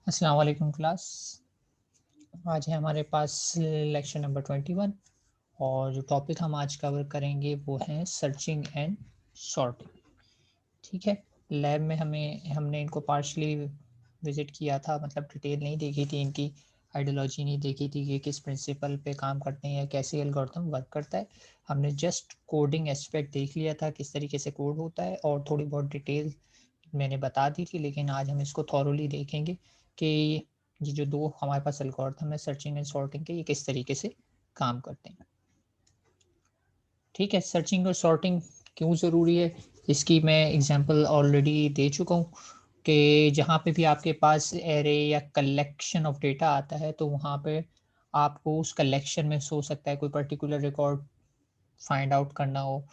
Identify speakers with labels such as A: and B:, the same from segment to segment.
A: अस्सलाम वालेकुम क्लास। आज है हमारे पास लेक्चर नंबर 21 और जो टॉपिक हम आज कवर करेंगे वो है सर्चिंग एंड सॉर्टिंग। ठीक है, लैब में हमने इनको पार्शली विजिट किया था, मतलब डिटेल नहीं देखी थी, इनकी आइडियोलॉजी नहीं देखी थी कि किस प्रिंसिपल पे काम करते हैं या कैसे एल्गोरिथम वर्क करता है। हमने जस्ट कोडिंग एस्पेक्ट देख लिया था, किस तरीके से कोड होता है, और थोड़ी बहुत डिटेल मैंने बता दी थी। लेकिन आज हम इसको थॉरोली देखेंगे कि ये जो दो हमारे पास एल्गोरिथम है सर्चिंग एंड सॉर्टिंग के, ये किस तरीके से काम करते हैं। ठीक है, सर्चिंग और सॉर्टिंग क्यों ज़रूरी है इसकी मैं एग्जांपल ऑलरेडी दे चुका हूँ कि जहाँ पे भी आपके पास एरे या कलेक्शन ऑफ डेटा आता है तो वहाँ पे आपको उस कलेक्शन में हो सकता है कोई पर्टिकुलर रिकॉर्ड फाइंड आउट करना हो,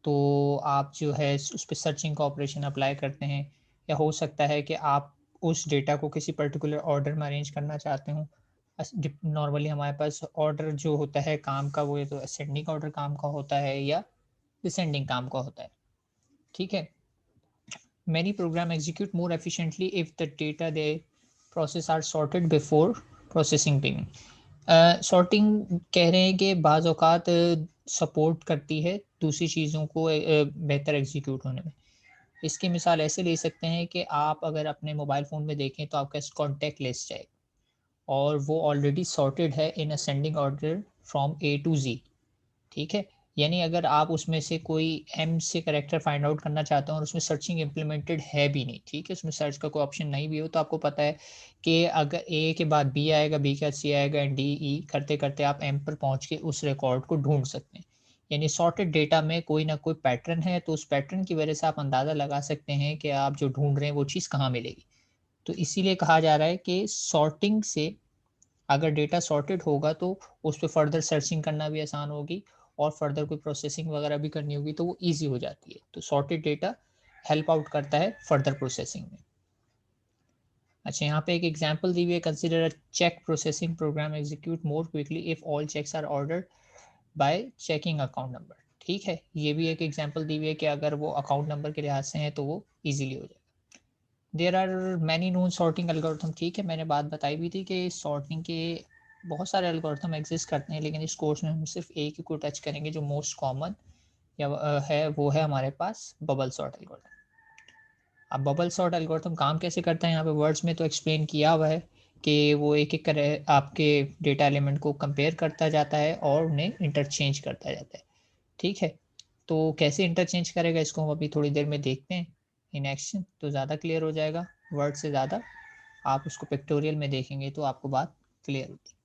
A: तो आप जो है उस पे सर्चिंग का ऑपरेशन अप्लाई करते हैं। या हो सकता है कि आप उस डेटा को किसी पर्टिकुलर ऑर्डर में अरेंज करना चाहते हो। नॉर्मली हमारे पास ऑर्डर जो होता है काम का, वो या तो असेंडिंग ऑर्डर काम का होता है या डिसेंडिंग काम का होता है। ठीक है, many program execute more efficiently if the data they process are sorted before processing being। Sorting कह रहे हैं कि बाज़ औक़ात सपोर्ट करती है दूसरी चीज़ों को बेहतर एग्जीक्यूट होने में। इसकी मिसाल ऐसे ले सकते हैं कि आप अगर अपने मोबाइल फ़ोन में देखें तो आपका कॉन्टैक्ट लिस्ट है और वो ऑलरेडी सॉर्टेड है in ascending order from A to Z. ठीक है, यानी अगर आप उसमें से कोई एम से कैरेक्टर फाइंड आउट करना चाहते हो और उसमें सर्चिंग इम्प्लीमेंटेड है भी नहीं, ठीक है, उसमें सर्च का कोई ऑप्शन नहीं भी हो, तो आपको पता है कि अगर ए के बाद बी आएगा, बी के बाद सी आएगा एंड डी ई करते करते आप एम पर पहुंच के उस रिकॉर्ड को ढूंढ सकते हैं। यानी सॉर्टेड डेटा में कोई ना कोई पैटर्न है, तो उस पैटर्न की वजह से आप अंदाजा लगा सकते हैं कि आप जो ढूंढ रहे हैं वो चीज़ कहाँ मिलेगी। तो इसीलिए कहा जा रहा है कि सॉर्टिंग से, अगर डेटा सॉर्टेड होगा तो उस पे फर्दर सर्चिंग करना भी आसान होगी और फर्दर कोई प्रोसेसिंग वगैरह भी करनी होगी तो वो ईज़ी हो जाती है। तो सॉर्टेड डेटा हेल्प आउट करता है फर्दर प्रोसेसिंग में। अच्छा, यहाँ पे एक एग्जांपल दी हुई है, consider a check processing program execute more quickly if all checks are ordered by checking account number. ठीक है, ये भी एक एग्जांपल दी हुई है कि अगर वो अकाउंट नंबर के लिहाज से हैं तो वो ईज़िली हो जाएगा। There are many known sorting algorithm. ठीक है, मैंने बात बताई भी थी कि सॉर्टिंग के बहुत सारे एल्गोरिथम एग्जिस्ट करते हैं, लेकिन इस कोर्स में हम सिर्फ एक ही को टच करेंगे जो मोस्ट कॉमन या है, वो है हमारे पास बबल सॉर्ट एल्गोरिथम। अब बबल सॉर्ट एल्गोरिथम काम कैसे करता है, यहाँ पे वर्ड्स में तो एक्सप्लेन किया हुआ है कि वो एक एक करे आपके डेटा एलिमेंट को कंपेयर करता जाता है और उन्हें इंटरचेंज करता जाता है। ठीक है, तो कैसे इंटरचेंज करेगा इसको हम अभी थोड़ी देर में देखते हैं इन एक्शन, तो ज़्यादा क्लियर हो जाएगा। वर्ड से ज़्यादा आप उसको पिक्टोरियल में देखेंगे तो आपको बात क्लियर होती है।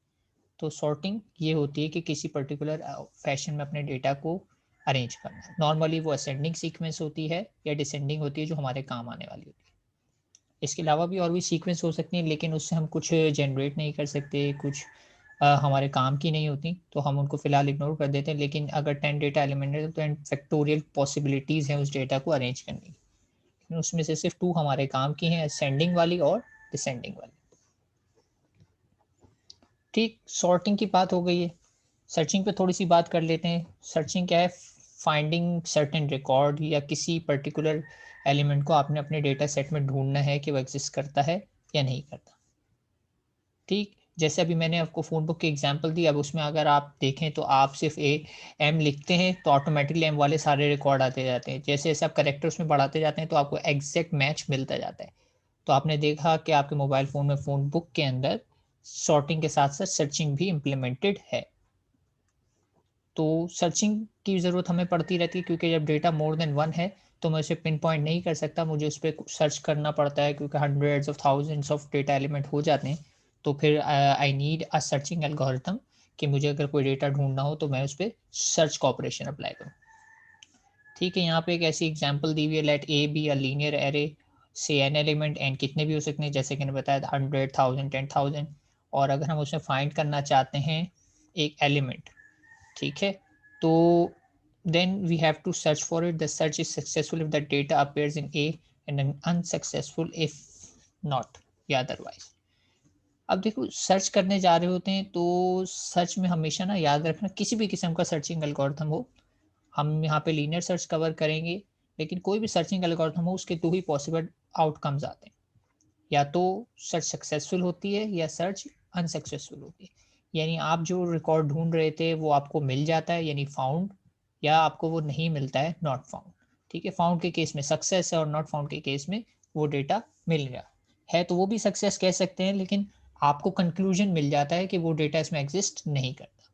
A: तो सॉर्टिंग ये होती है कि किसी पर्टिकुलर फैशन में अपने डेटा को अरेंज करना। नॉर्मली वो असेंडिंग सीक्वेंस होती है या डिसेंडिंग होती है जो हमारे काम आने वाली होती है। इसके अलावा भी और भी सीक्वेंस हो सकती हैं, लेकिन उससे हम कुछ जनरेट नहीं कर सकते, कुछ हमारे काम की नहीं होती, तो हम उनको फिलहाल इग्नोर कर देते हैं। लेकिन अगर 10 डेटा एलिमेंट है तो 10 फैक्टोरियल पॉसिबिलिटीज़ हैं उस डेटा को अरेंज करने की, लेकिन उसमें से सिर्फ 2 हमारे काम की हैं, असेंडिंग वाली और डिसेंडिंग वाली। ठीक, सॉर्टिंग की बात हो गई है, सर्चिंग पे थोड़ी सी बात कर लेते हैं। सर्चिंग क्या है? फाइंडिंग सर्टेन रिकॉर्ड या किसी पर्टिकुलर एलिमेंट को आपने अपने डेटा सेट में ढूंढना है कि वो एग्जिस्ट करता है या नहीं करता। ठीक, जैसे अभी मैंने आपको फ़ोन बुक की एग्जांपल दी, अब उसमें अगर आप देखें तो आप सिर्फ़ एम लिखते हैं तो ऑटोमेटिकली एम वाले सारे रिकॉर्ड आते जाते हैं। जैसे-जैसे आप कैरेक्टर उसमें बढ़ाते जाते हैं तो आपको एग्ज़ैक्ट मैच मिलता जाता है। तो आपने देखा कि आपके मोबाइल फ़ोन में फ़ोन बुक के अंदर सॉर्टिंग के साथ-साथ सर्चिंग भी इम्प्लीमेंटेड है। तो सर्चिंग की ज़रूरत हमें पड़ती रहती है क्योंकि जब डेटा मोर देन 1 है तो मैं उसे पिन पॉइंट नहीं कर सकता, मुझे उस पे सर्च करना पड़ता है क्योंकि hundreds of thousands of data element हो जाते हैं। तो फिर I need a searching algorithm कि मुझे अगर कोई डेटा ढूँढना हो तो मैं उस पे सर्च का ऑपरेशन अप्लाई करूँ। ठीक है, यहाँ पे एक ऐसी एग्ज़ाम्पल दी हुई है, let A be a linear array से एन एलिमेंट, एन कितने भी हो सकते हैं जैसे कि मैंने बताया 100, 1000, 10,000, और अगर हम उसमें फाइंड करना चाहते हैं एक एलिमेंट, ठीक है, तो then we have to search for it. The search is successful if the data appears in A and then unsuccessful if not या otherwise। अब देखो, सर्च करने जा रहे होते हैं तो सर्च में हमेशा ना याद रखना, किसी भी किस्म का सर्चिंग एल्गोरिथम हो, हम यहाँ पे लीनियर सर्च कवर करेंगे, लेकिन कोई भी सर्चिंग एल्गोरिथम हो उसके 2 ही पॉसिबल आउटकम्स आते हैं। या तो सर्च सक्सेसफुल होती है या सर्च अनसक्सेसफुल होती है। यानी आप जो रिकॉर्ड ढूंढ रहे थे वो आपको मिल जाता है यानी फाउंड, या आपको वो नहीं मिलता है नॉट फाउंड। ठीक है, फाउंड के केस में सक्सेस है और नॉट फाउंड के केस में वो डेटा मिल गया है, तो वो भी सक्सेस कह सकते हैं, लेकिन आपको कंक्लूजन मिल जाता है कि वो डेटा इसमें एग्जिस्ट नहीं करता।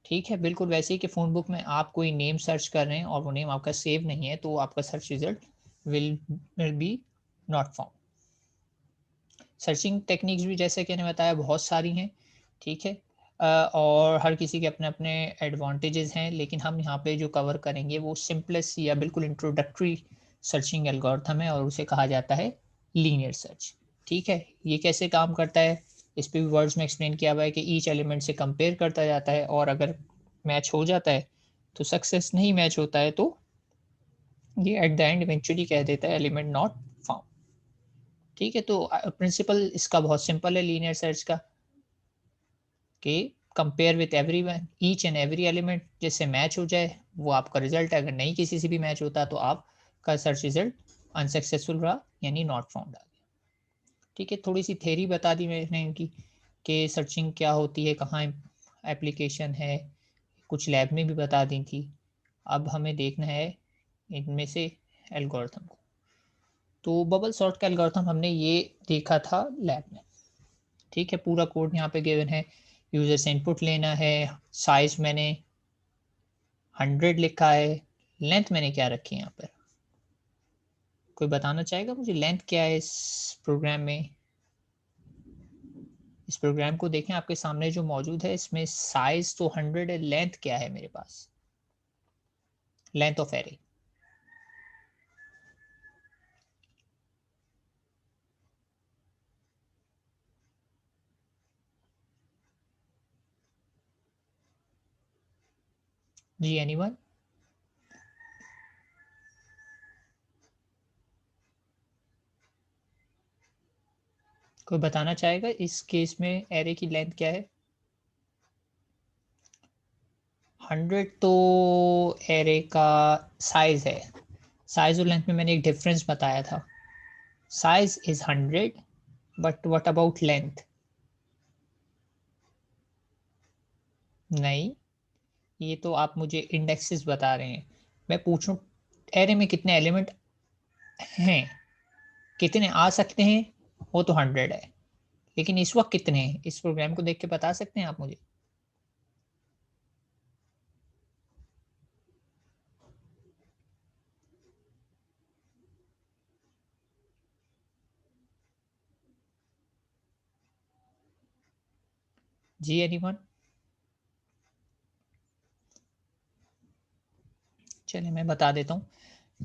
A: ठीक है, बिल्कुल वैसे ही कि फ़ोन बुक में आप कोई नेम सर्च कर रहे हैं और वो नेम आपका सेव नहीं है, तो आपका search result will be not found. Searching techniques भी जैसे कि मैंने बताया बहुत सारी हैं। ठीक है, और हर किसी के अपने अपने एडवांटेजेस हैं, लेकिन हम यहाँ पे जो कवर करेंगे वो सिंपलेस्ट या बिल्कुल इंट्रोडक्टरी सर्चिंग एल्गोरिथम है और उसे कहा जाता है लीनियर सर्च। ठीक है, ये कैसे काम करता है इस पे भी वर्ड्स में एक्सप्लेन किया हुआ है कि ईच एलिमेंट से कंपेयर करता जाता है, और अगर मैच हो जाता है तो सक्सेस, नहीं मैच होता है तो ये एट द एंड इवेंचुअली कह देता है एलिमेंट नॉट फाउंड। ठीक है, तो प्रिंसिपल इसका बहुत सिंपल है लीनियर सर्च का, कि compare with every each and every element, जिससे मैच हो जाए वो आपका रिजल्ट है। अगर नहीं किसी से भी मैच होता तो आपका सर्च रिजल्ट अनसक्सेसफुल रहा यानी नॉट फाउंड आ गया। ठीक है, थोड़ी सी थेरी बता दी मैंने इनकी कि सर्चिंग क्या होती है, कहाँ एप्लीकेशन है, कुछ लैब में भी बता दी थी। अब हमें देखना है इनमें से एल्गोरिथम को। तो बबल सॉर्ट का एल्गोरिथम हमने ये देखा था लैब में। ठीक है, पूरा कोड यहाँ पे गिवन है, यूजर से इनपुट लेना है, साइज मैंने 100 लिखा है, लेंथ मैंने क्या रखी है यहाँ पर, कोई बताना चाहेगा मुझे लेंथ क्या है इस प्रोग्राम में? इस प्रोग्राम को देखें आपके सामने जो मौजूद है, इसमें साइज तो 100 है, लेंथ क्या है मेरे पास, लेंथ ऑफ एरे? जी एनीवन? कोई बताना चाहेगा इस केस में एरे की लेंथ क्या है? 100 तो एरे का साइज है। साइज और लेंथ में मैंने एक डिफरेंस बताया था, size is 100 but what about length? नहीं, ये तो आप मुझे इंडेक्सेस बता रहे हैं, मैं पूछूं एरे में कितने एलिमेंट हैं, कितने आ सकते हैं, वो तो 100 है, लेकिन इस वक्त कितने हैं इस प्रोग्राम को देख के बता सकते हैं आप मुझे? जी एनीवन? चलिए मैं बता देता हूँ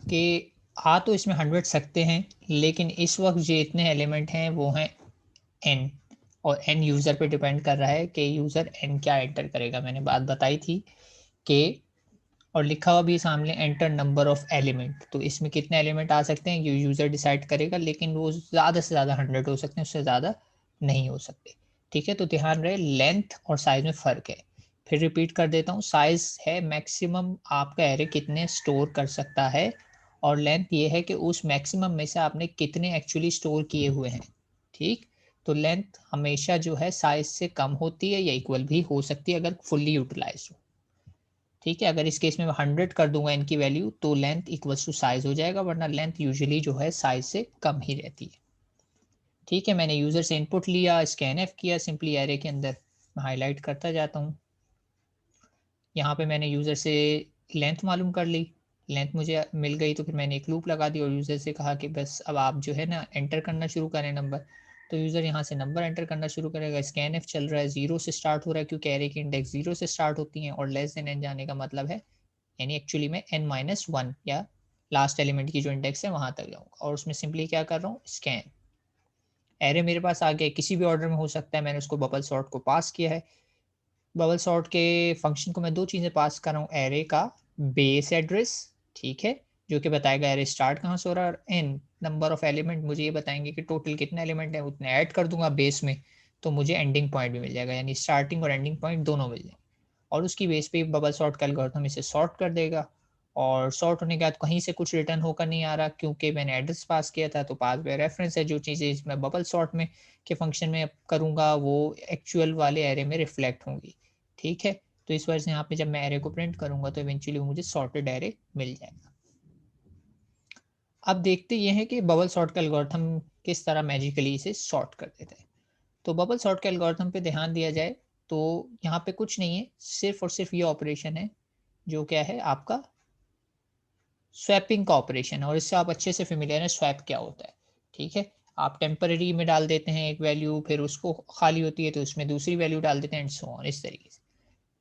A: कि आ तो इसमें 100 सकते हैं, लेकिन इस वक्त जितने एलिमेंट हैं वो हैं n, और n यूज़र पे डिपेंड कर रहा है कि यूज़र n क्या एंटर करेगा। मैंने बात बताई थी कि, और लिखा हुआ भी सामने एंटर नंबर ऑफ एलिमेंट, तो इसमें कितने एलिमेंट आ सकते हैं ये यूज़र डिसाइड करेगा, लेकिन वो ज़्यादा से ज़्यादा 100 हो सकते हैं, उससे ज़्यादा नहीं हो सकते। ठीक है, तो ध्यान रहे लेंथ और साइज में फ़र्क है। फिर रिपीट कर देता हूँ, साइज है मैक्सिमम आपका एरे कितने स्टोर कर सकता है, और लेंथ ये है कि उस मैक्सिमम में से आपने कितने एक्चुअली स्टोर किए हुए हैं। ठीक, तो लेंथ हमेशा जो है साइज से कम होती है या इक्वल भी हो सकती है अगर फुल्ली यूटिलाइज हो। ठीक है, अगर इस केस में मैं 100 कर दूंगा इनकी वैल्यू तो लेंथ इक्वल्स टू साइज हो जाएगा, वरना लेंथ यूजुअली जो है साइज से कम ही रहती है। ठीक है, मैंने यूजर से इनपुट लिया, स्कैन एफ किया सिंपली एरे के अंदर, मैं हाईलाइट करता जाता हूँ। यहाँ पे मैंने यूजर से लेंथ मालूम कर ली, लेंथ मुझे मिल गई, तो फिर मैंने एक लूप लगा दी और यूजर से कहा कि बस अब आप जो है ना एंटर करना शुरू करें नंबर। तो यूजर यहाँ से नंबर एंटर करना शुरू करेगा, स्कैन एफ चल रहा है, 0 से स्टार्ट हो रहा है क्योंकि एरे की इंडेक्स 0 से स्टार्ट होती है, और लेस देन एन जाने का मतलब है यानी एक्चुअली में n-1 या लास्ट एलिमेंट की जो इंडेक्स है वहां तक जाऊंगा, और उसमें सिंपली क्या कर रहा हूँ, स्कैन। एरे मेरे पास आ गया, किसी भी ऑर्डर में हो सकता है, मैंने उसको बबल सॉर्ट को पास किया है। बबल सॉर्ट के फंक्शन को मैं दो चीज़ें पास कर रहा हूँ, एरे का बेस एड्रेस, ठीक है, जो कि बताएगा एरे स्टार्ट कहाँ से हो रहा है, और एन नंबर ऑफ एलिमेंट मुझे ये बताएंगे कि टोटल कितने एलिमेंट है, उतने ऐड कर दूंगा बेस में, तो मुझे एंडिंग पॉइंट भी मिल जाएगा, यानी स्टार्टिंग और एंडिंग पॉइंट दोनों मिल जाएंगे, और उसकी बेस पे बबल सॉर्ट का एल्गोरिथम इसे सॉर्ट कर देगा, और सॉर्ट होने के बाद कहीं से कुछ रिटर्न होकर नहीं आ रहा क्योंकि मैंने एड्रेस पास किया था, तो पास बाय रेफरेंस है। जो चीज़ें इसमें बबल सॉर्ट में के फंक्शन में करूँगा वो एक्चुअल वाले एरे में रिफ्लेक्ट होंगी। ठीक है, तो इस वजह से यहाँ पे जब मैं एरे को प्रिंट करूँगा तो इवेंचुअली मुझे सॉर्टेड एरे मिल जाएगा। अब देखते ये हैं कि बबल सॉर्ट का एल्गोरिथम किस तरह मैजिकली इसे सॉर्ट कर देता है। तो बबल सॉर्ट के एल्गोरिथम पे ध्यान दिया जाए तो यहाँ पे कुछ नहीं है, सिर्फ और सिर्फ ये ऑपरेशन है जो क्या है आपका स्वैपिंग का ऑपरेशन है, और इससे आप अच्छे से फेमिलियर हैं स्वैप क्या होता है। ठीक है, आप टेम्पररी में डाल देते हैं एक वैल्यू, फिर उसको खाली होती है तो उसमें दूसरी वैल्यू डाल देते हैं एंड सो ऑन, इस तरीके से।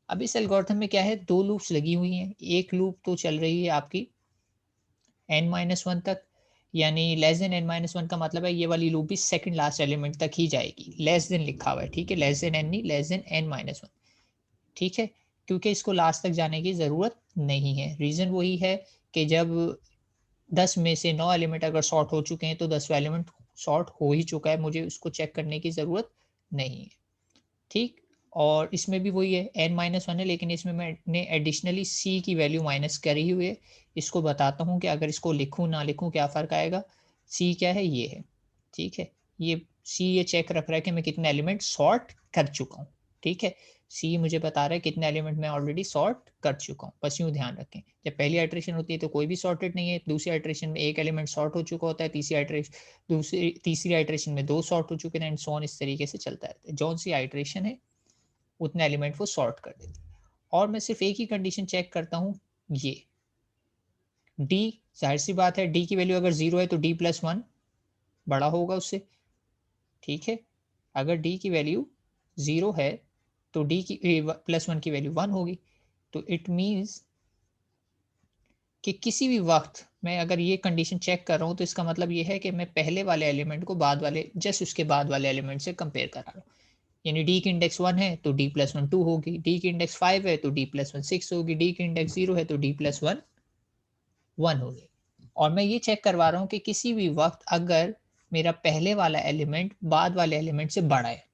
A: अब इस एल्गोरिथम में क्या है, दो लूप्स लगी हुई हैं। एक लूप तो चल रही है आपकी n-1 तक, यानी लेस देन n-1 का मतलब है ये वाली लूप भी सेकंड लास्ट एलिमेंट तक ही जाएगी। लेस देन लिखा हुआ है, ठीक है, लेस देन n नहीं, लेस देन n-1। ठीक है, क्योंकि इसको लास्ट तक जाने की जरूरत नहीं है। रीजन वही है कि जब 10 में से 9 एलिमेंट अगर सॉर्ट हो चुके हैं तो 10वां एलिमेंट सॉर्ट हो ही चुका है, मुझे उसको चेक करने की ज़रूरत नहीं है। ठीक, और इसमें भी वही है, n-1 है, लेकिन इसमें मैंने एडिशनली c की वैल्यू माइनस करी हुई है। इसको बताता हूँ कि अगर इसको लिखूँ ना लिखूँ क्या फ़र्क आएगा। c क्या है, ये है। ठीक है, ये c ये चेक रख रहा है कि मैं कितने एलिमेंट सॉर्ट कर चुका हूँ। ठीक है, सी मुझे बता रहा है कितने एलिमेंट मैं ऑलरेडी सॉर्ट कर चुका हूँ। बस यूँ ध्यान रखें, जब पहली आइटरेशन होती है तो कोई भी सॉर्टेड नहीं है, दूसरी आइटरेशन में एक एलिमेंट सॉर्ट हो चुका होता है, तीसरी आइटरेशन में 2 सॉर्ट हो चुके हैं एंड सो ऑन, इस तरीके से चलता रहता है। जौन सी आइटरेशन है उतने एलिमेंट वो सॉर्ट कर देती है। और मैं सिर्फ एक ही कंडीशन चेक करता हूँ, ये डी, जाहिर सी बात है डी की वैल्यू अगर 0 है तो d+1 बड़ा होगा उससे। ठीक है, अगर डी की वैल्यू 0 है तो डी की +1 की वैल्यू 1 होगी। तो इट मीन्स कि किसी भी वक्त मैं अगर ये कंडीशन चेक कर रहा हूँ तो इसका मतलब ये है कि मैं पहले वाले एलिमेंट को बाद वाले जस्ट उसके बाद वाले एलिमेंट से कंपेयर करा रहा हूँ। यानी डी की इंडेक्स 1 है तो d+1 2 होगी, डी की इंडेक्स 5 है तो d+1 6 होगी, डी की इंडेक्स 0 है तो d+1 1 होगी। और मैं ये चेक करवा रहा हूँ कि किसी भी वक्त अगर मेरा पहले वाला एलिमेंट बाद वाले एलिमेंट से बड़ा है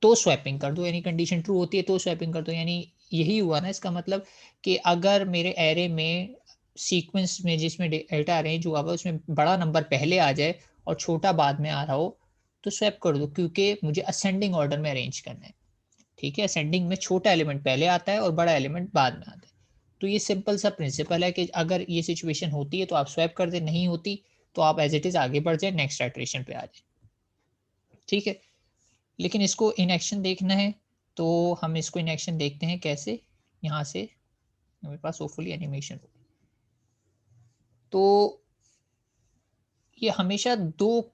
A: तो स्वैपिंग कर दो, यानी कंडीशन ट्रू होती है तो स्वैपिंग कर दो। यानी यही हुआ ना इसका मतलब कि अगर मेरे एरे में सीक्वेंस में जिसमें डेटा अरेंज हुआ हुआ उसमें बड़ा नंबर पहले आ जाए और छोटा बाद में आ रहा हो तो स्वैप कर दो, क्योंकि मुझे असेंडिंग ऑर्डर में अरेंज करना है। ठीक है, असेंडिंग में छोटा एलिमेंट पहले आता है और बड़ा एलिमेंट बाद में आता है। तो ये सिंपल सा प्रिंसिपल है कि अगर ये सिचुएशन होती है तो आप स्वैप कर दे, नहीं होती तो आप एज इट इज आगे बढ़ जाए, नेक्स्ट आइटरेशन पे आ जाए। ठीक है, लेकिन इसको इन एक्शन देखना है तो हम इसको इन एक्शन देखते हैं कैसे। यहाँ से मेरे पास होपफुली एनिमेशन हो, तो ये हमेशा दो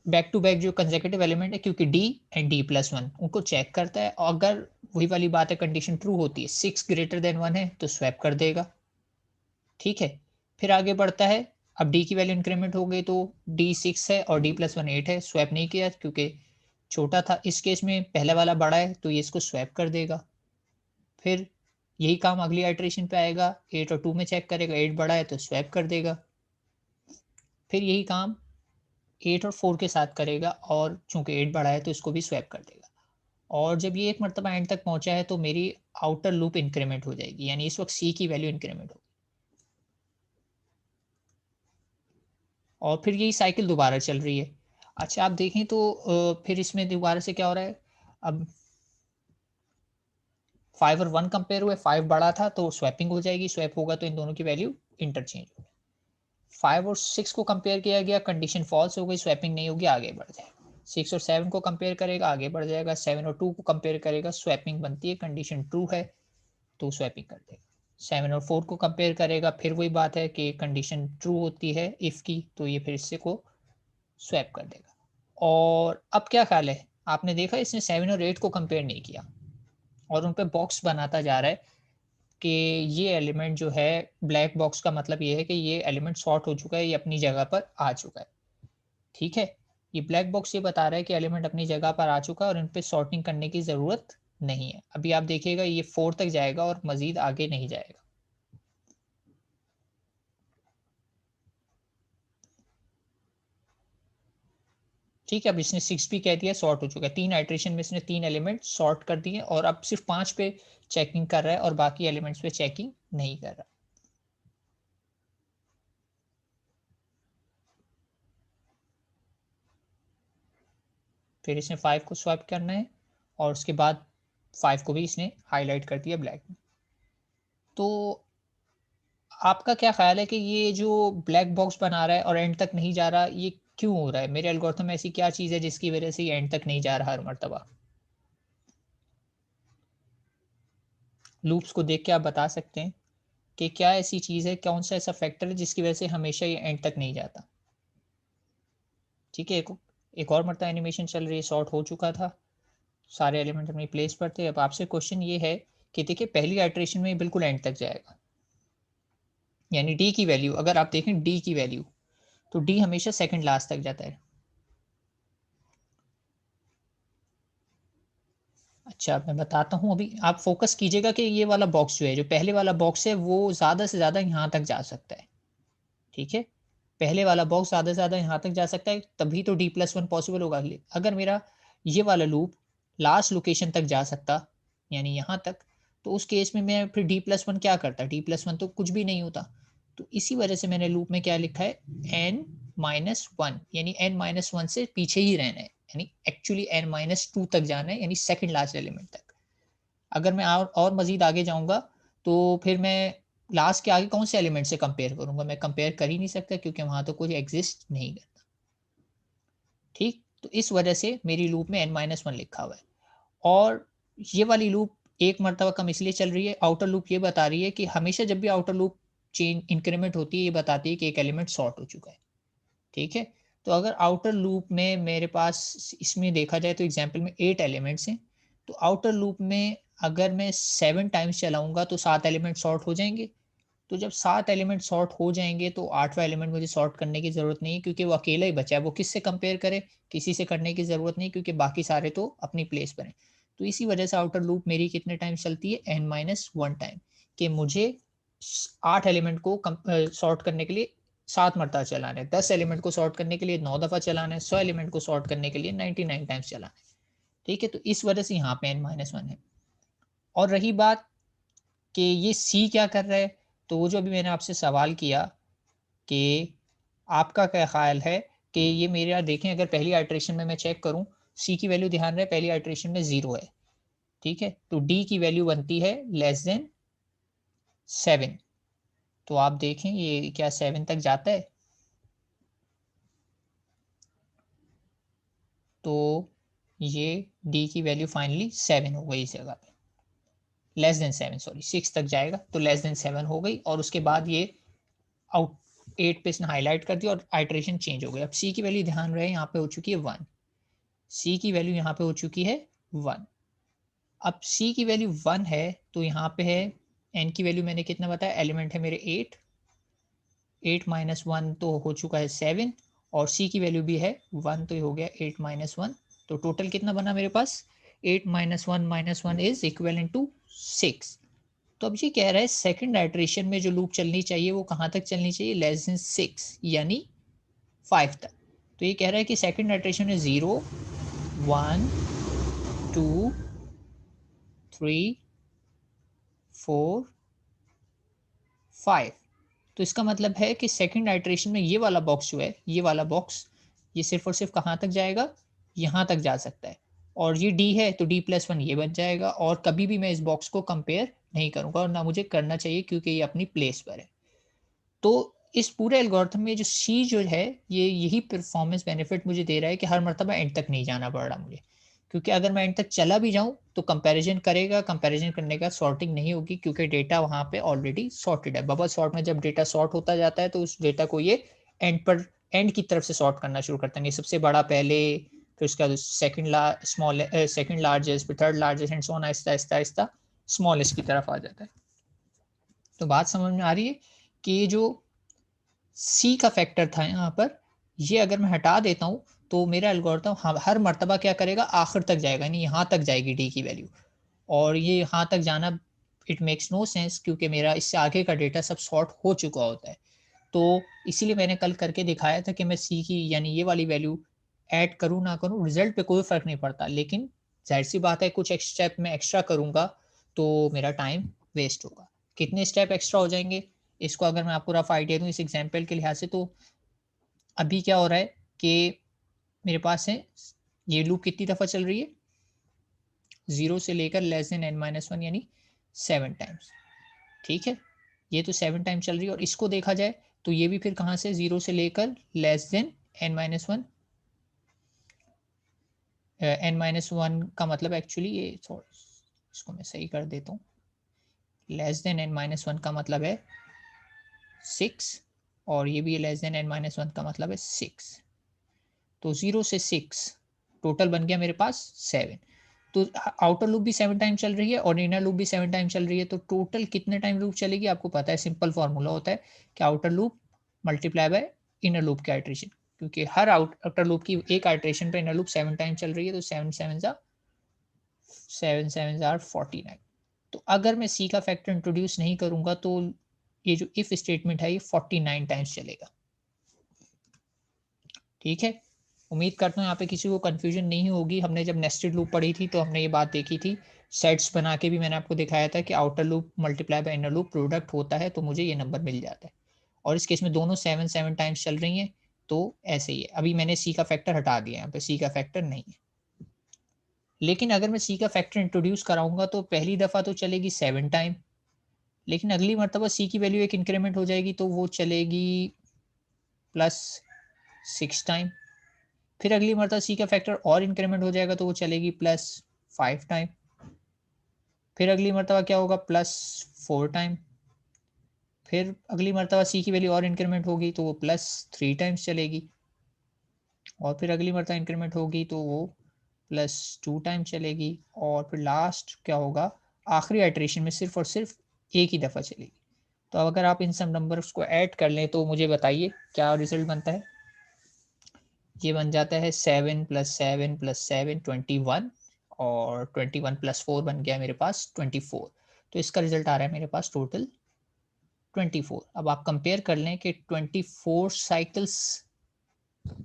A: बैक टू बैक जो कंसेक्यूटिव एलिमेंट है, क्योंकि डी एंड d+1 उनको चेक करता है, और अगर वही वाली बात है कंडीशन ट्रू होती है 6 ग्रेटर देन 1 है तो स्वैप कर देगा। ठीक है, फिर आगे बढ़ता है। अब डी की वैल्यू इंक्रीमेंट हो गई तो डी 6 है और d+1 8 है, स्वैप नहीं किया क्योंकि छोटा था। इस केस में पहले वाला बड़ा है तो ये इसको स्वैप कर देगा। फिर यही काम अगली आइटरेशन पे आएगा, 8 और 2 में चेक करेगा, 8 बड़ा है तो स्वैप कर देगा। फिर यही काम 8 और 4 के साथ करेगा और चूंकि 8 बड़ा है तो इसको भी स्वैप कर देगा। और जब ये एक मरतबा एंड तक पहुंचा है तो मेरी आउटर लूप इंक्रीमेंट हो जाएगी, यानी इस वक्त सी की वैल्यू इंक्रीमेंट होगी और फिर यही साइकिल दोबारा चल रही है। अच्छा आप देखें तो फिर इसमें दोबारा से क्या हो रहा है, अब 5 और 1 कंपेयर हुए, 5 बड़ा था तो स्वैपिंग हो जाएगी, स्वैप होगा तो इन दोनों की वैल्यू इंटरचेंज होगी। 5 और 6 को कंपेयर किया गया, कंडीशन फॉल्स हो गई, स्वैपिंग नहीं होगी, आगे बढ़ जाएगा। 6 और 7 को कंपेयर करेगा, आगे बढ़ जाएगा। 7 और 2 को कंपेयर करेगा, स्वैपिंग बनती है, कंडीशन ट्रू है तो स्वैपिंग कर देगा। 7 और 4 को कंपेयर करेगा, फिर वही बात है कि कंडीशन ट्रू होती है इफ की, तो ये फिर इससे को स्वैप कर देगा। और अब क्या ख्याल है, आपने देखा इसने 7 और 8 को कंपेयर नहीं किया और उन पे बॉक्स बनाता जा रहा है कि ये एलिमेंट जो है, ब्लैक बॉक्स का मतलब ये है कि ये एलिमेंट सॉर्ट हो चुका है, ये अपनी जगह पर आ चुका है। ठीक है, ये ब्लैक बॉक्स ये बता रहा है कि एलिमेंट अपनी जगह पर आ चुका है और इन पे सॉर्टिंग करने की ज़रूरत नहीं है। अभी आप देखिएगा ये 4 तक जाएगा और मज़ीद आगे नहीं जाएगा। ठीक है, अब इसने 6 भी कह दिया, सॉर्ट हो चुका है। 3 आइटरेशन में इसने 3 एलिमेंट सॉर्ट कर दिए और अब सिर्फ 5 पे चेकिंग कर रहा है और बाकी एलिमेंट्स पे चेकिंग नहीं कर रहा। फिर इसने 5 को स्वाइप करना है और उसके बाद 5 को भी इसने हाईलाइट कर दिया ब्लैक में। तो आपका क्या ख्याल है कि ये जो ब्लैक बॉक्स बना रहा है और एंड तक नहीं जा रहा, ये क्यों हो रहा है? मेरे एल्गोरिथम में ऐसी क्या चीज़ है जिसकी वजह से ये एंड तक नहीं जा रहा हर मर्तबा? लूप्स को देख के आप बता सकते हैं कि क्या ऐसी चीज़ है, कौन सा ऐसा फैक्टर है जिसकी वजह से हमेशा ये एंड तक नहीं जाता? ठीक है, एक और मरतबा एनिमेशन चल रही है, सॉर्ट हो चुका था, सारे एलिमेंट अपनी प्लेस पर थे। अब आपसे क्वेश्चन ये है कि देखिए पहली आइटरेशन में बिल्कुल एंड तक जाएगा, यानी डी की वैल्यू अगर आप देखें डी की वैल्यू, तो डी हमेशा सेकंड लास्ट तक जाता है। अच्छा मैं बताता हूँ, अभी आप फोकस कीजिएगा कि ये वाला बॉक्स जो है, जो पहले वाला बॉक्स है, वो ज़्यादा से ज़्यादा यहाँ तक जा सकता है। ठीक है, पहले वाला बॉक्स ज़्यादा से ज़्यादा यहाँ तक जा सकता है, तभी तो D+1 पॉसिबल होगा। अगर मेरा ये वाला लूप लास्ट लोकेशन तक जा सकता, यानी यहाँ तक, तो उस केस में मैं फिर D+1 क्या करता? D+1 तो कुछ भी नहीं होता। तो इसी वजह से मैंने लूप में क्या लिखा है, n-1, यानी n-1 से पीछे ही रहना है, यानी एक्चुअली n-2 तक जाना है, यानी सेकंड लास्ट एलिमेंट तक। अगर मैं और मज़ीद आगे जाऊँगा, तो फिर मैं लास्ट के आगे कौन से एलिमेंट से कंपेयर करूँगा? मैं कंपेयर कर ही नहीं सकता क्योंकि वहाँ तो कोई एग्ज़िस्ट नहीं करता। ठीक? तो इस वजह से मेरी लूप में n-1 लिखा हुआ है। और ये वाली लूप एक मर्तबा कम इसलिए चल रही है, आउटर लूप ये बता रही है कि हमेशा जब भी आउटर लूप चेंज इंक्रीमेंट होती है, ये बताती है कि एक एलिमेंट सॉर्ट हो चुका है। ठीक है? तो अगर आउटर लूप में मेरे पास इसमें देखा जाए तो एग्ज़ाम्पल में 8 एलिमेंट्स हैं, तो आउटर लूप में अगर मैं 7 टाइम्स चलाऊँगा तो 7 एलिमेंट सॉर्ट हो जाएँगे। तो जब 7 एलिमेंट सॉर्ट हो जाएँगे तो 8वाँ एलिमेंट मुझे सॉर्ट करने की ज़रूरत नहीं है क्योंकि वो अकेला ही बचा है। वो किससे कंपेयर करे? किसी से करने की ज़रूरत नहीं क्योंकि बाकी सारे तो अपनी प्लेस पर हैं। तो इसी वजह से आउटर लूप मेरी कितने टाइम चलती है? n-1 टाइम, कि मुझे 8 एलिमेंट को सॉर्ट करने के लिए 7 मरतबा चलाना है। 10 एलिमेंट को सॉर्ट करने के लिए 9 दफ़ा चलाना है। 100 एलिमेंट को सॉर्ट करने के लिए 99 टाइम्स चलाना है। ठीक है? तो इस वजह से यहाँ पे n-1 है। और रही बात कि ये सी क्या कर रहा है, तो वो जो अभी मैंने आपसे सवाल किया कि आपका क्या ख़्याल है कि ये मेरा देखें, अगर पहली आइटरेशन में मैं चेक करूँ, सी की वैल्यू ध्यान रहे पहली आइटरेशन में 0 है, ठीक है? तो डी की वैल्यू बनती है लेस देन 7। तो आप देखें ये क्या 7 तक जाता है? तो ये डी की वैल्यू फाइनली 7 हो गई इस जगह पे। लेस देन 7, सॉरी 6 तक जाएगा, तो लेस देन 7 हो गई और उसके बाद ये आउट 8 पे इसने हाईलाइट कर दिया और आइटरेशन चेंज हो गई। अब सी की वैल्यू ध्यान रहे यहाँ पे हो चुकी है 1। सी की वैल्यू यहाँ पे हो चुकी है 1। अब सी की वैल्यू 1 है तो यहाँ पे है एन की वैल्यू मैंने कितना बताया, एलिमेंट है मेरे 8, 8 माइनस 1 तो हो चुका है 7 और सी की वैल्यू भी है 1, तो ये हो गया 8 माइनस 1। तो टोटल कितना बना मेरे पास, 8 माइनस 1 इज इक्विवेलेंट टू 6। तो अब ये कह रहा है सेकंड आइटरेशन में जो लूप चलनी चाहिए वो कहाँ तक चलनी चाहिए, लेस देन 6 यानी 5 तक। तो ये कह रहा है कि सेकंड आइटरेशन में 0, 1, 2, 3, 4, 5। तो इसका मतलब है कि सेकंड आइटरेशन में ये वाला बॉक्स जो है, ये वाला बॉक्स, ये सिर्फ और सिर्फ कहाँ तक जाएगा, यहाँ तक जा सकता है। और ये डी है तो D+1 ये बन जाएगा और कभी भी मैं इस बॉक्स को कंपेयर नहीं करूँगा और ना मुझे करना चाहिए क्योंकि ये अपनी प्लेस पर है। तो इस पूरे एल्गोरिथम में जो सी जो है, ये यही परफॉर्मेंस बेनिफिट मुझे दे रहा है कि हर मर्तबा एंड तक नहीं जाना पड़ रहा मुझे। क्योंकि अगर मैं एंड तक चला भी जाऊँ तो कंपैरिज़न करेगा, कंपैरिज़न करने के बाद सॉर्टिंग नहीं होगी क्योंकि डेटा वहाँ पे ऑलरेडी सॉर्टेड है। बबल सॉर्ट में जब डेटा सॉर्ट होता जाता है तो उस डेटा को ये एंड की तरफ से सॉर्ट करना शुरू करता है। ये सबसे बड़ा पहले, फिर उसके बाद सेकंड लार्जेस्ट, फिर third largest and so on, आहिस्ता-आहिस्ता स्मॉलेस्ट की तरफ आ जाता है। तो बात समझ में आ रही है कि ये जो सी का फैक्टर था यहाँ पर, ये अगर मैं हटा देता हूँ तो मेरा एल्गोरिथम हर मर्तबा क्या करेगा, आखिर तक जाएगा, यानी यहाँ तक जाएगी डी की वैल्यू। और ये यहाँ तक जाना इट मेक्स नो सेंस क्योंकि मेरा इससे आगे का डेटा सब सॉर्ट हो चुका होता है। तो इसीलिए मैंने कल करके दिखाया था कि मैं सी की यानी ये वाली वैल्यू ऐड करूँ ना करूँ, रिजल्ट पे कोई फ़र्क नहीं पड़ता। लेकिन ज़ाहिर सी बात है कुछ स्टेप मैं एक्स्ट्रा करूँगा तो मेरा टाइम वेस्ट होगा। कितने स्टेप एक्स्ट्रा हो जाएँगे, इसको अगर मैं आपको रफ़ आइडिया दूँ इस एग्ज़ाम्पल के लिहाज़ से, तो अभी क्या हो रहा है कि मेरे पास है ये लूप कितनी दफ़ा चल रही है, 0 से लेकर लेस देन n-1 यानी 7 टाइम्स। ठीक है, ये तो 7 टाइम चल रही है। और इसको देखा जाए तो ये भी फिर कहाँ से, 0 से लेकर लेस देन n-1, n-1 का मतलब एक्चुअली ये इसको मैं सही कर देता हूँ, लेस देन n-1 का मतलब है 6 और ये भी लेस देन n-1 का मतलब है 6। तो 0 से 6 टोटल बन गया मेरे पास 7। तो आउटर लूप भी 7 टाइम चल रही है और इनर लूप भी 7 टाइम चल रही है। तो टोटल कितने टाइम लूप चलेगी आपको पता है, सिंपल फॉर्मूला होता है कि outer loop multiply by inner loop की आइट्रेशन, क्योंकि हर आउटर लूप की एक आइट्रेशन पे इनर लूप 7 टाइम चल रही है। तो 7 7 जार 49। तो अगर मैं सी का फैक्टर इंट्रोड्यूस नहीं करूंगा तो ये जो इफ स्टेटमेंट है ये 49 टाइम्स चलेगा। ठीक है, उम्मीद करता हूँ यहाँ पे किसी को कंफ्यूजन नहीं होगी। हमने जब नेस्टेड लूप पढ़ी थी तो हमने ये बात देखी थी, सेट्स बना के भी मैंने आपको दिखाया था कि outer loop multiply by inner loop product होता है तो मुझे ये नंबर मिल जाता है। और इस केस में दोनों 7 टाइम्स चल रही हैं तो ऐसे ही है। अभी मैंने सी का फैक्टर हटा दिया, यहाँ पे सी का फैक्टर नहीं है। लेकिन अगर मैं सी का फैक्टर इंट्रोड्यूस कराऊंगा तो पहली दफ़ा तो चलेगी 7 टाइम, लेकिन अगली मरतबा सी की वैल्यू एक इंक्रीमेंट हो जाएगी तो वो चलेगी +6 टाइम। फिर अगली मरतबा सी का फैक्टर और इंक्रीमेंट हो जाएगा तो वो चलेगी +5 टाइम। फिर अगली मरतबा क्या होगा, +4 टाइम। फिर अगली मरतबा सी की वैल्यू और इंक्रीमेंट होगी तो वो +3 टाइम्स चलेगी। और फिर अगली मरतबा इंक्रीमेंट होगी तो वो +2 टाइम चलेगी। और फिर लास्ट क्या होगा, आखिरी आइट्रेशन में सिर्फ और सिर्फ एक ही दफ़ा चलेगी। तो अगर आप इन सब नंबर्स को ऐड कर लें तो मुझे बताइए क्या रिजल्ट बनता है। ये बन जाता है 7 + 7 + 7 21 और 21 + 4 बन गया मेरे पास 24। तो इसका रिजल्ट आ रहा है मेरे पास टोटल 24। अब आप कंपेयर कर लें कि 24 साइकिल्स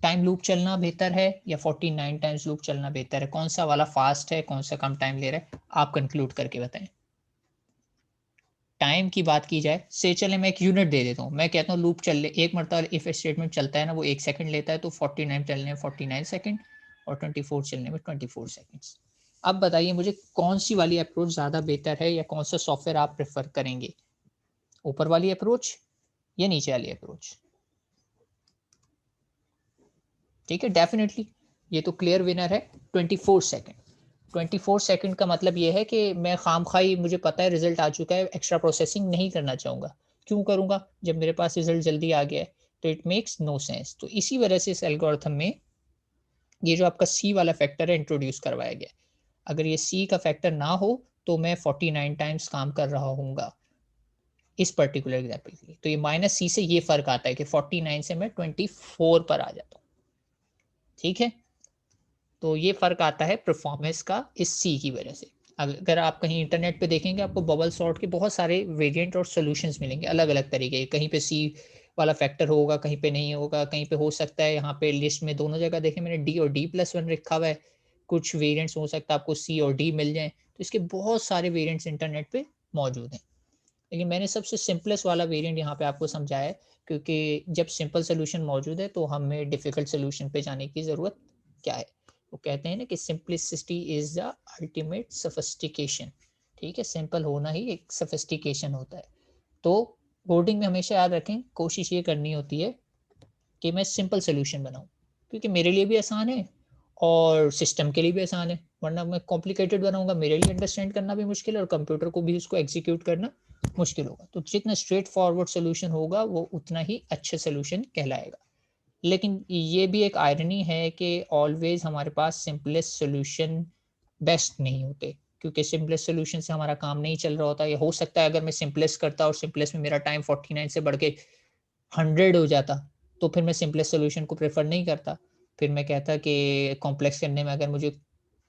A: टाइम लूप चलना बेहतर है या 49 टाइम्स लूप चलना बेहतर है, कौन सा वाला फास्ट है, कौन सा कम टाइम ले रहा है, आप कंक्लूड करके बताएं। टाइम की बात की जाए से चले मैं एक यूनिट दे देता हूँ, मैं कहता हूँ लूप चल ले, एक मरतबा इफ स्टेटमेंट चलता है ना वो 1 सेकंड लेता है, तो 49 चलने में 49 सेकंड और 24 चलने में 24 सेकंड्स। अब बताइए मुझे कौन सी वाली अप्रोच ज़्यादा बेहतर है या कौन सा सॉफ्टवेयर आप प्रेफर करेंगे, ऊपर वाली अप्रोच या नीचे वाली अप्रोच। ठीक है, डेफिनेटली ये तो क्लियर विनर है 24 सेकंड। 24 सेकंड का मतलब ये है कि मैं खामखाई, मुझे पता है रिजल्ट आ चुका है, एक्स्ट्रा प्रोसेसिंग नहीं करना चाहूँगा। क्यों करूँगा जब मेरे पास रिजल्ट जल्दी आ गया है, तो इट मेक्स नो सेंस। तो इसी वजह से इस एल्गोरिथम में ये जो आपका सी वाला फैक्टर है इंट्रोड्यूस करवाया गया। अगर ये सी का फैक्टर ना हो तो मैं 49 टाइम्स काम कर रहा हूँगा इस पर्टिकुलर एग्जाम्पल के लिए। तो ये -c से ये फर्क आता है कि 49 से मैं 24 पर आ जाता हूँ। ठीक है, तो ये फ़र्क आता है परफॉर्मेंस का इस सी की वजह से। अगर आप कहीं इंटरनेट पे देखेंगे आपको बबल सॉर्ट के बहुत सारे वेरिएंट और सॉल्यूशंस मिलेंगे अलग-अलग तरीके के। कहीं पे सी वाला फैक्टर होगा, कहीं पे नहीं होगा, कहीं पे हो सकता है यहाँ पे लिस्ट में दोनों जगह देखें मैंने डी और D+1 रखा हुआ है। कुछ वेरिएंट्स हो सकता है आपको सी और डी मिल जाएँ। तो इसके बहुत सारे वेरिएंट्स इंटरनेट पे मौजूद हैं। लेकिन मैंने सबसे सिंपलेस्ट वाला वेरिएंट यहाँ पे आपको समझाया है, क्योंकि जब सिंपल सॉल्यूशन मौजूद है तो हमें डिफिकल्ट सॉल्यूशन पे जाने की ज़रूरत क्या है। वो कहते हैं ना कि simplicity is the ultimate sophistication. ठीक है, सिंपल होना ही एक सोफिस्टिकेशन होता है। तो कोडिंग में हमेशा याद रखें, कोशिश ये करनी होती है कि मैं सिंपल सॉल्यूशन बनाऊँ, क्योंकि मेरे लिए भी आसान है और सिस्टम के लिए भी आसान है। वरना मैं कॉम्प्लिकेटेड बनाऊँगा, मेरे लिए अंडरस्टैंड करना भी मुश्किल है और कंप्यूटर को भी उसको एग्जीक्यूट करना मुश्किल होगा। तो जितना स्ट्रेट फॉरवर्ड सॉल्यूशन होगा वो उतना ही अच्छा सॉल्यूशन कहलाएगा। लेकिन ये भी एक आयरनी है कि ऑलवेज हमारे पास सिंपलेस्ट सॉल्यूशन बेस्ट नहीं होते, क्योंकि सिंपलेस्ट सॉल्यूशन से हमारा काम नहीं चल रहा होता। ये हो सकता है अगर मैं सिंपलेस्ट करता और सिंपलेस्ट में मेरा टाइम 49 से बढ़ के 100 हो जाता, तो फिर मैं सिंपलेस्ट सॉल्यूशन को प्रेफर नहीं करता। फिर मैं कहता कि कॉम्प्लेक्स करने में अगर मुझे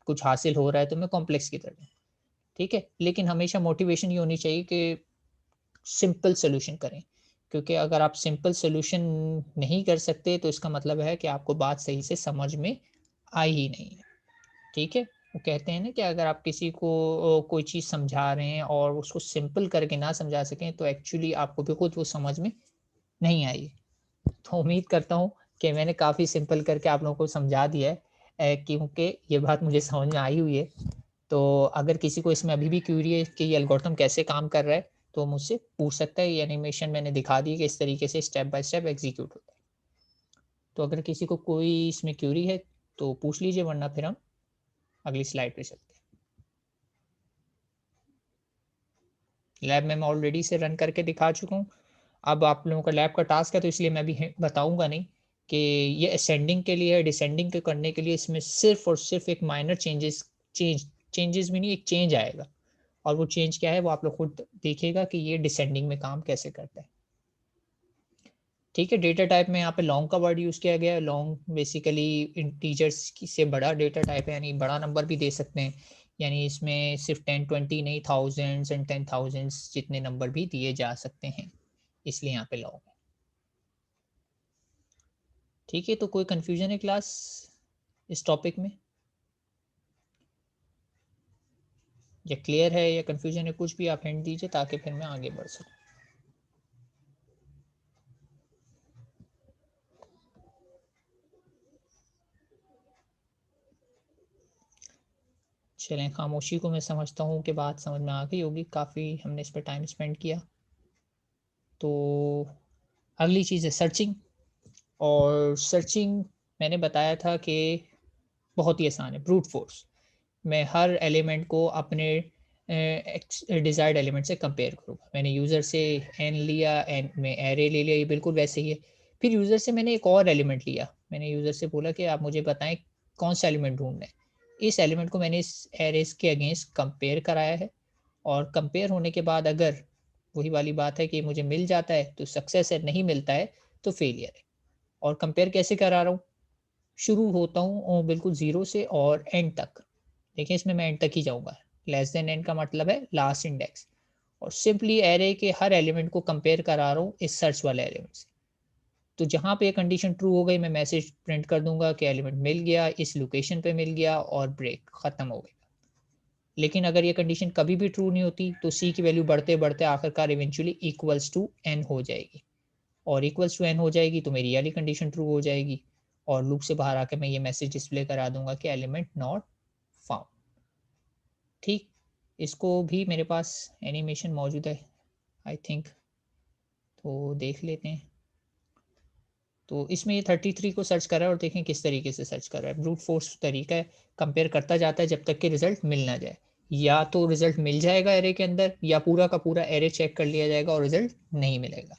A: कुछ हासिल हो रहा है तो मैं कॉम्प्लेक्स की तरफ। ठीक है, लेकिन हमेशा मोटिवेशन ये होनी चाहिए कि सिंपल सॉल्यूशन करें, क्योंकि अगर आप सिंपल सॉल्यूशन नहीं कर सकते तो इसका मतलब है कि आपको बात सही से समझ में आई ही नहीं है। ठीक है, वो कहते हैं ना कि अगर आप किसी को कोई चीज़ समझा रहे हैं और उसको सिंपल करके ना समझा सकें तो एक्चुअली आपको भी खुद वो समझ में नहीं आई। तो उम्मीद करता हूँ कि मैंने काफ़ी सिंपल करके आप लोगों को समझा दिया है। क्योंकि ये बात मुझे समझ में आई हुई है। तो अगर किसी को इसमें अभी भी क्यूरी है कि ये एल्गोरिथम कैसे काम कर रहा है, तो मुझसे पूछ सकता है। ये एनिमेशन मैंने दिखा दी कि इस तरीके से स्टेप बाय स्टेप एग्जीक्यूट होता है। तो अगर किसी को कोई इसमें क्यूरी है तो पूछ लीजिए, वरना फिर हम अगली स्लाइड पे चलते हैं। लैब में मैं ऑलरेडी से रन करके दिखा चुका हूँ। अब आप लोगों का लैब का टास्क है, तो इसलिए मैं अभी बताऊंगा नहीं कि ये असेंडिंग के लिए है। डिसेंडिंग के करने के लिए इसमें सिर्फ और सिर्फ एक माइनर चेंजेस भी नहीं, एक चेंज आएगा। और वो चेंज क्या है वो आप लोग खुद देखिएगा कि ये डिसेंडिंग में काम कैसे करता है। ठीक है, डेटा टाइप में यहाँ पे लॉन्ग का वर्ड यूज किया गया है। लॉन्ग बेसिकली इंटीजर्स से बड़ा डेटा टाइप है, यानी बड़ा नंबर भी दे सकते हैं। यानी इसमें सिर्फ 10-20 नहीं, थाउजेंड्स एंड 10,000s जितने नंबर भी दिए जा सकते हैं, इसलिए यहाँ पे लॉन्ग है। ठीक है, तो कोई कंफ्यूजन है क्लास इस टॉपिक में, या क्लियर है या कंफ्यूजन है, कुछ भी आप हिंट दीजिए ताकि फिर मैं आगे बढ़ सकूँ। चलें, खामोशी को मैं समझता हूँ कि बात समझ में आ गई होगी, काफ़ी हमने इस पर टाइम स्पेंड किया। तो अगली चीज़ है सर्चिंग। और सर्चिंग मैंने बताया था कि बहुत ही आसान है, ब्रूट फोर्स। मैं हर एलिमेंट को अपने डिज़ायर्ड एलिमेंट से कंपेयर करूँगा। मैंने यूज़र से एन लिया, एन में एरे ले लिया, ये बिल्कुल वैसे ही है। फिर यूज़र से मैंने एक और एलिमेंट लिया। मैंने यूज़र से बोला कि आप मुझे बताएं कौन सा एलिमेंट ढूंढना है। इस एलिमेंट को मैंने इस एरेस के अगेंस्ट कंपेयर कराया है। और कंपेयर होने के बाद अगर वही वाली बात है कि मुझे मिल जाता है तो सक्सेस है, नहीं मिलता है तो फेलियर है। और कंपेयर कैसे करा रहा हूँ, शुरू होता हूँ बिल्कुल ज़ीरो से और एंड तक। देखिए इसमें मैं एंड तक ही जाऊँगा। लेस देन एंड का मतलब है लास्ट इंडेक्स। और सिंपली एरे के हर एलिमेंट को कंपेयर करा रहा हूँ इस सर्च वाले एलिमेंट से। तो जहाँ पे ये कंडीशन ट्रू हो गई, मैं मैसेज प्रिंट कर दूंगा कि एलिमेंट मिल गया, इस लोकेशन पे मिल गया, और ब्रेक खत्म हो गया। लेकिन अगर ये कंडीशन कभी भी ट्रू नहीं होती तो सी की वैल्यू बढ़ते बढ़ते आखिरकार इवेंचुअली इक्वल्स टू एन हो जाएगी। और इक्वल्स टू एन हो जाएगी तो मेरी वाली कंडीशन ट्रू हो जाएगी। और लूप से बाहर आके मैं ये मैसेज डिस्प्ले करा दूंगा कि एलिमेंट नॉट फाउंड। ठीक, इसको भी मेरे पास एनिमेशन मौजूद है आई थिंक, तो देख लेते हैं। तो इसमें ये 33 को सर्च कर रहा है और देखें किस तरीके से सर्च कर रहा है। ब्रूट फोर्स तरीका है, कंपेयर करता जाता है जब तक कि रिजल्ट मिल ना जाए। या तो रिजल्ट मिल जाएगा एरे के अंदर, या पूरा का पूरा एरे चेक कर लिया जाएगा और रिजल्ट नहीं मिलेगा।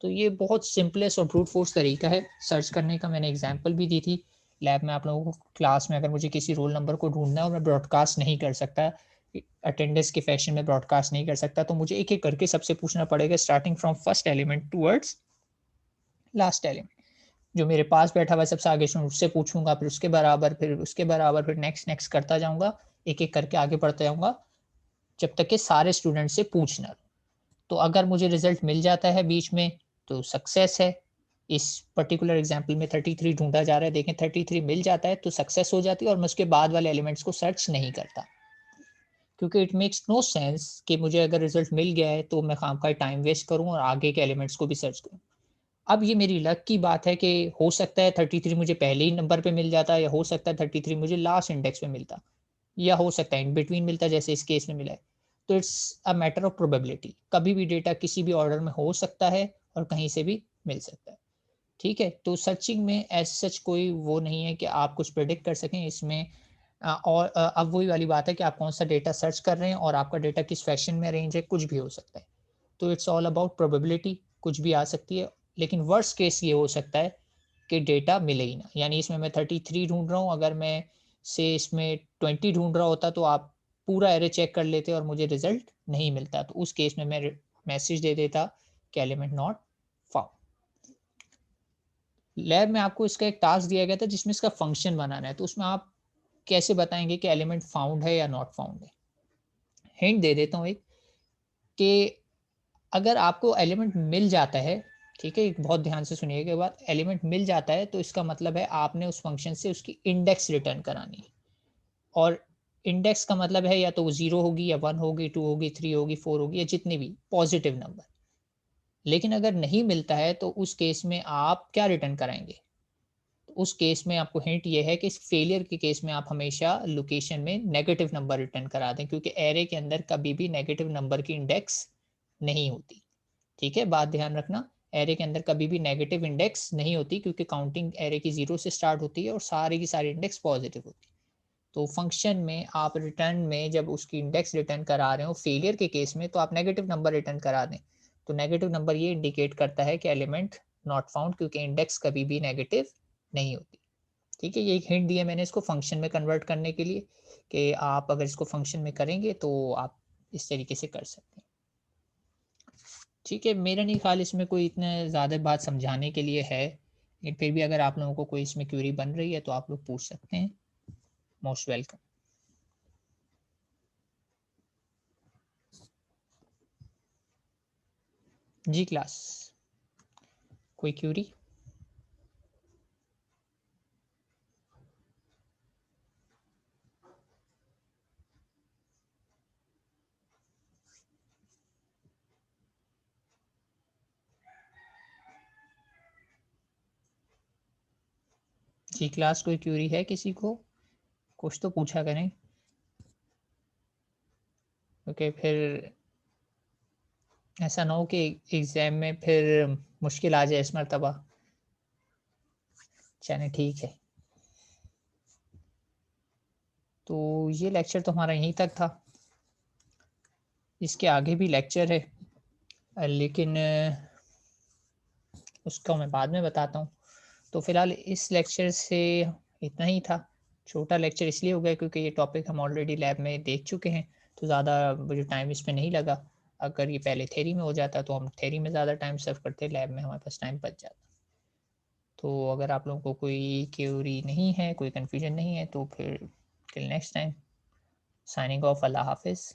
A: तो ये बहुत सिंपलेस्ट और ब्रूट फोर्स तरीका है सर्च करने का। मैंने एग्जांपल भी दी थी लैब में आप लोगों को। क्लास में अगर मुझे किसी रोल नंबर को ढूंढना है और मैं ब्रॉडकास्ट नहीं कर सकता, अटेंडेंस के फैशन में ब्रॉडकास्ट नहीं कर सकता, तो मुझे एक एक करके सबसे पूछना पड़ेगा, starting from first element towards last element. जो मेरे पास बैठा हुआ है सबसे आगे से उससे पूछूंगा, फिर उसके बराबर, फिर उसके बराबर, फिर नेक्स्ट नेक्स्ट करता जाऊंगा, एक एक करके आगे बढ़ता जाऊंगा जब तक कि सारे स्टूडेंट से पूछना लूं। तो अगर मुझे रिजल्ट मिल जाता है बीच में तो सक्सेस है। इस पर्टिकुलर एग्जाम्पल में 33 ढूंढा जा रहा है, देखें 33 मिल जाता है तो सक्सेस हो जाती है, और मैं उसके बाद वाले एलिमेंट्स को सर्च नहीं करता, क्योंकि इट मेक्स नो सेंस कि मुझे अगर रिजल्ट मिल गया है तो मैं खाम का टाइम वेस्ट करूं और आगे के एलिमेंट्स को भी सर्च करूं। अब ये मेरी लक की बात है कि हो सकता है 33 मुझे पहले ही नंबर पे मिल जाता, या हो सकता है 33 मुझे लास्ट इंडेक्स पे मिलता, या हो सकता है इन बिटवीन मिलता जैसे इस केस में मिला है। तो it's a matter of probability, कभी भी डेटा किसी भी ऑर्डर में हो सकता है और कहीं से भी मिल सकता है। ठीक है, तो सर्चिंग में एज सच कोई वो नहीं है कि आप कुछ प्रेडिक्ट कर सकें इसमें। और अब वही वाली बात है कि आप कौन सा डेटा सर्च कर रहे हैं और आपका डेटा किस फैशन में अरेंज है, कुछ भी हो सकता है। तो इट्स ऑल अबाउट प्रोबेबिलिटी, कुछ भी आ सकती है। लेकिन वर्स्ट केस ये हो सकता है कि डेटा मिले ही ना। यानी इसमें मैं 33 ढूंढ रहा हूँ, अगर मैं से इसमें 20 ढूंढ रहा होता तो आप पूरा एरे चेक कर लेते और मुझे रिजल्ट नहीं मिलता। तो उस केस में मैं मैसेज दे देता कि एलिमेंट नॉट फाउंड। लैब में आपको इसका एक टास्क दिया गया था जिसमें इसका फंक्शन बनाना है, तो उसमें आप कैसे बताएंगे कि एलिमेंट फाउंड है या नॉट फाउंड है। हिंट दे देता हूँ एक, कि अगर आपको एलिमेंट मिल जाता है, ठीक है, बहुत ध्यान से सुनिएगा बात, एलिमेंट मिल जाता है तो इसका मतलब है आपने उस फंक्शन से उसकी इंडेक्स रिटर्न करानी है। और इंडेक्स का मतलब है या तो वो 0 होगी, या 1 होगी, 2 होगी, 3 होगी, 4 होगी, या जितने भी पॉजिटिव नंबर। लेकिन अगर नहीं मिलता है तो उस केस में आप क्या रिटर्न कराएंगे, उस केस में आपको हिंट ये है कि इस फेलियर के केस में आप हमेशा लोकेशन में नेगेटिव नंबर रिटर्न करा दें, क्योंकि एरे के अंदर कभी भी नेगेटिव नंबर की इंडेक्स नहीं होती। ठीक है, बात ध्यान रखना, एरे के अंदर कभी भी नेगेटिव इंडेक्स नहीं होती, क्योंकि काउंटिंग एरे की 0 से स्टार्ट होती है और सारी की सारी इंडेक्स पॉजिटिव होती है। तो फंक्शन में आप रिटर्न में जब उसकी इंडेक्स रिटर्न करा रहे हो फेलियर के केस में, तो आप नेगेटिव नंबर रिटर्न करा दें। तो नेगेटिव नंबर ये इंडिकेट करता है कि एलिमेंट नॉट फाउंड, क्योंकि इंडेक्स कभी भी नेगेटिव नहीं होती। ठीक है, ये एक हिंट दिया मैंने इसको फंक्शन में कन्वर्ट करने के लिए, कि आप अगर इसको फंक्शन में करेंगे तो आप इस तरीके से कर सकते हैं। ठीक है, मेरा नहीं ख्याल इसमें कोई इतना ज़्यादा बात समझाने के लिए है, लेकिन फिर भी अगर आप लोगों को कोई इसमें क्वेरी बन रही है तो आप लोग पूछ सकते हैं। Most welcome. जी क्लास, कोई क्वेरी? जी क्लास, कोई क्वेरी है किसी को? कुछ तो पूछा करें, क्योंकि फिर ऐसा ना हो कि एग्जाम में फिर मुश्किल आ जाए इस मरतबा। चलिए ठीक है, तो ये लेक्चर तो हमारा यहीं तक था। इसके आगे भी लेक्चर है, लेकिन उसको मैं बाद में बताता हूँ। तो फिलहाल इस लेक्चर से इतना ही था। छोटा लेक्चर इसलिए हो गया क्योंकि ये टॉपिक हम ऑलरेडी लैब में देख चुके हैं, तो ज़्यादा मुझे टाइम इसमें नहीं लगा। अगर ये पहले थ्योरी में हो जाता तो हम थ्योरी में ज़्यादा टाइम सर्व करते, लैब में हमारे पास टाइम बच जाता। तो अगर आप लोगों को कोई क्वेरी नहीं है, कोई कन्फ्यूजन नहीं है, तो फिर till next time, signing off, अल्लाह हाफिज़।